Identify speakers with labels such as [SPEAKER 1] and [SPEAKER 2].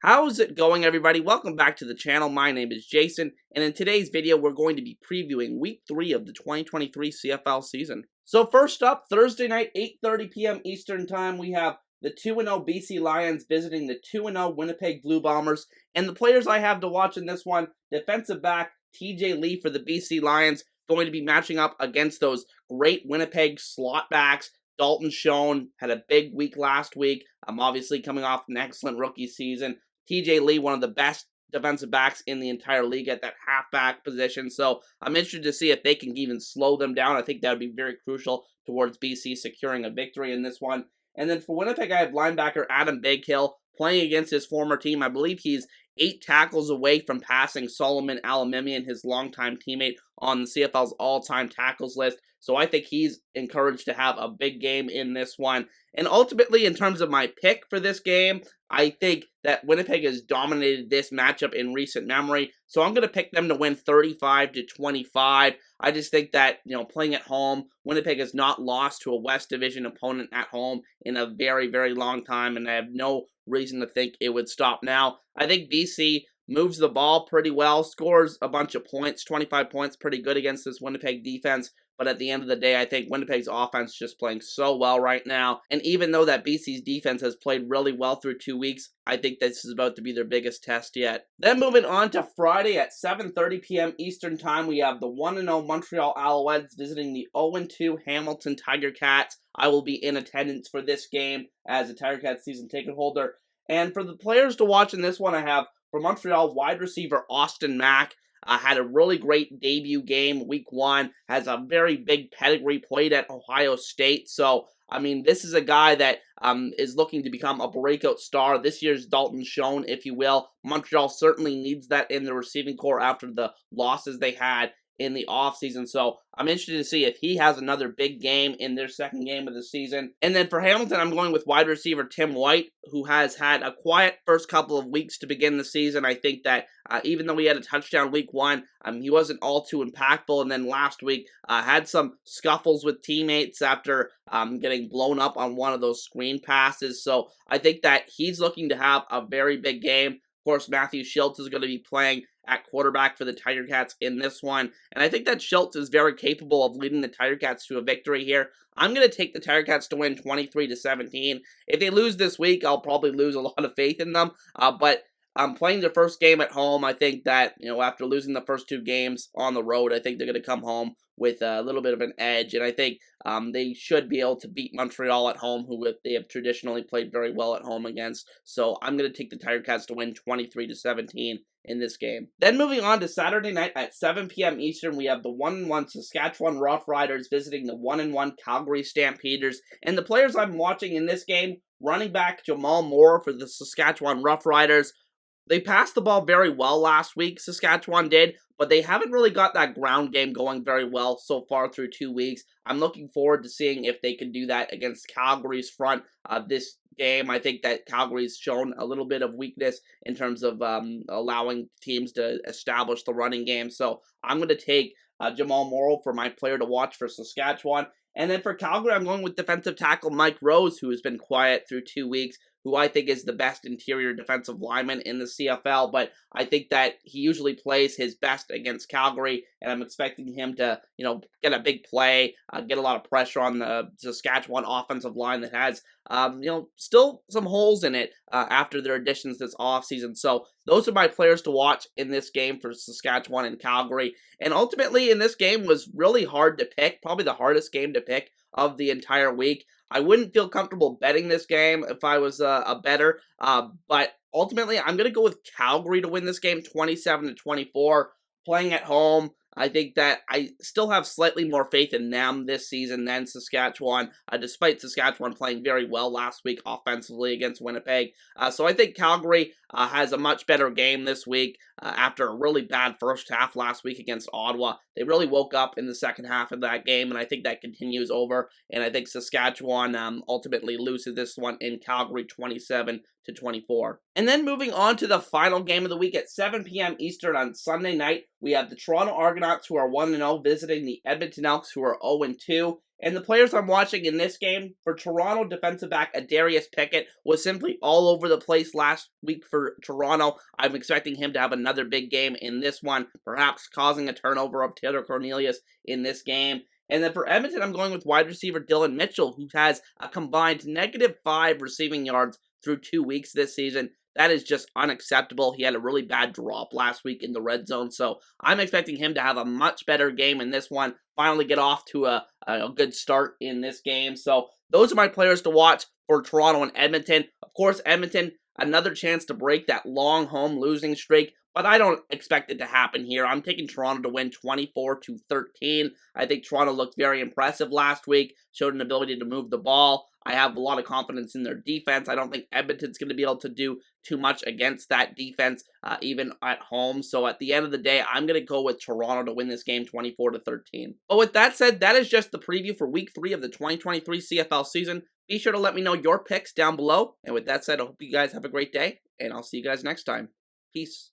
[SPEAKER 1] How's it going, everybody? Welcome back to the channel. My name is Jason, and in today's video, we're going to be previewing Week 3 of the 2023 CFL season. So first up, Thursday night, 8:30 p.m. Eastern Time, we have the 2-0 BC Lions visiting the 2-0 Winnipeg Blue Bombers, and the players I have to watch in this one, defensive back TJ Lee for the BC Lions, going to be matching up against those great Winnipeg slot backs. Dalton Schoen had a big week last week. I'm obviously coming off an excellent rookie season. TJ Lee, one of the best defensive backs in the entire league at that halfback position. So I'm interested to see if they can even slow them down. I think that would be very crucial towards BC securing a victory in this one. And then for Winnipeg, I have linebacker Adam Bighill playing against his former team. I believe he's 8 tackles away from passing Solomon Alamimian, his longtime teammate, on the CFL's all-time tackles list. So I think he's encouraged to have a big game in this one. And ultimately, in terms of my pick for this game, I think that Winnipeg has dominated this matchup in recent memory. So I'm going to pick them to win 35-25. I just think that, playing at home, Winnipeg has not lost to a West Division opponent at home in a very, very long time, and I have no reason to think it would stop now. I think BC moves the ball pretty well, scores a bunch of points, 25 points, pretty good against this Winnipeg defense. But at the end of the day, I think Winnipeg's offense is just playing so well right now. And even though that BC's defense has played really well through 2 weeks, I think this is about to be their biggest test yet. Then moving on to Friday at 7:30 p.m. Eastern Time, we have the 1-0 Montreal Alouettes visiting the 0-2 Hamilton Tiger Cats. I will be in attendance for this game as a Tiger Cats season ticket holder. And for the players to watch in this one, I have for Montreal wide receiver Austin Mack. Had a really great debut game week 1, has a very big pedigree, played at Ohio State. So, this is a guy that is looking to become a breakout star. This year's Dalton Schoen, if you will. Montreal certainly needs that in the receiving core after the losses they had in the offseason. So I'm interested to see if he has another big game in their second game of the season. And then for Hamilton, I'm going with wide receiver Tim White, who has had a quiet first couple of weeks to begin the season. I think that even though he had a touchdown week 1, he wasn't all too impactful. And then last week, had some scuffles with teammates after getting blown up on one of those screen passes. So I think that he's looking to have a very big game. Of course, Matthew Schultz is going to be playing at quarterback for the Tiger Cats in this one. And I think that Schultz is very capable of leading the Tiger Cats to a victory here. I'm going to take the Tiger Cats to win 23-17. If they lose this week, I'll probably lose a lot of faith in them. But playing their first game at home, I think that, after losing the first 2 games on the road, I think they're going to come home with a little bit of an edge, and I think they should be able to beat Montreal at home, who they have traditionally played very well at home against. So I'm going to take the Tiger Cats to win 23-17 in this game. Then moving on to Saturday night at 7 p.m. Eastern, we have the 1-1 Saskatchewan Roughriders visiting the 1-1 Calgary Stampeders, and the players I'm watching in this game, running back Jamal Moore for the Saskatchewan Roughriders. They passed the ball very well last week, Saskatchewan did, but they haven't really got that ground game going very well so far through 2 weeks. I'm looking forward to seeing if they can do that against Calgary's front this game. I think that Calgary's shown a little bit of weakness in terms of allowing teams to establish the running game. So I'm going to take Jamal Morrow for my player to watch for Saskatchewan. And then for Calgary, I'm going with defensive tackle Mike Rose, who has been quiet through 2 weeks, who I think is the best interior defensive lineman in the CFL, but I think that he usually plays his best against Calgary, and I'm expecting him to, get a big play, get a lot of pressure on the Saskatchewan offensive line that has, still some holes in it after their additions this offseason. So those are my players to watch in this game for Saskatchewan and Calgary. And ultimately in this game was really hard to pick, probably the hardest game to pick of the entire week. I wouldn't feel comfortable betting this game if I was a bettor, but ultimately I'm going to go with Calgary to win this game 27-24, playing at home. I think that I still have slightly more faith in them this season than Saskatchewan, despite Saskatchewan playing very well last week offensively against Winnipeg. So I think Calgary has a much better game this week after a really bad first half last week against Ottawa. They really woke up in the second half of that game, and I think that continues over. And I think Saskatchewan ultimately loses this one in Calgary 27-24. And then moving on to the final game of the week at 7 p.m. Eastern on Sunday night, we have the Toronto Argonauts, who are 1-0, visiting the Edmonton Elks, who are 0-2. And the players I'm watching in this game, for Toronto, defensive back Adarius Pickett was simply all over the place last week for Toronto. I'm expecting him to have another big game in this one, perhaps causing a turnover of Taylor Cornelius in this game. And then for Edmonton, I'm going with wide receiver Dylan Mitchell, who has a combined -5 receiving yards through 2 weeks this season. That is just unacceptable. He had a really bad drop last week in the red zone, so I'm expecting him to have a much better game in this one, finally get off to a good start in this game. So those are my players to watch for Toronto and Edmonton. Of course, Edmonton, another chance to break that long home losing streak, but I don't expect it to happen here. I'm taking Toronto to win 24-13. I think Toronto looked very impressive last week, showed an ability to move the ball. I have a lot of confidence in their defense. I don't think Edmonton's going to be able to do too much against that defense, even at home. So at the end of the day, I'm going to go with Toronto to win this game 24-13. But with that said, that is just the preview for Week 3 of the 2023 CFL season. Be sure to let me know your picks down below. And with that said, I hope you guys have a great day, and I'll see you guys next time. Peace.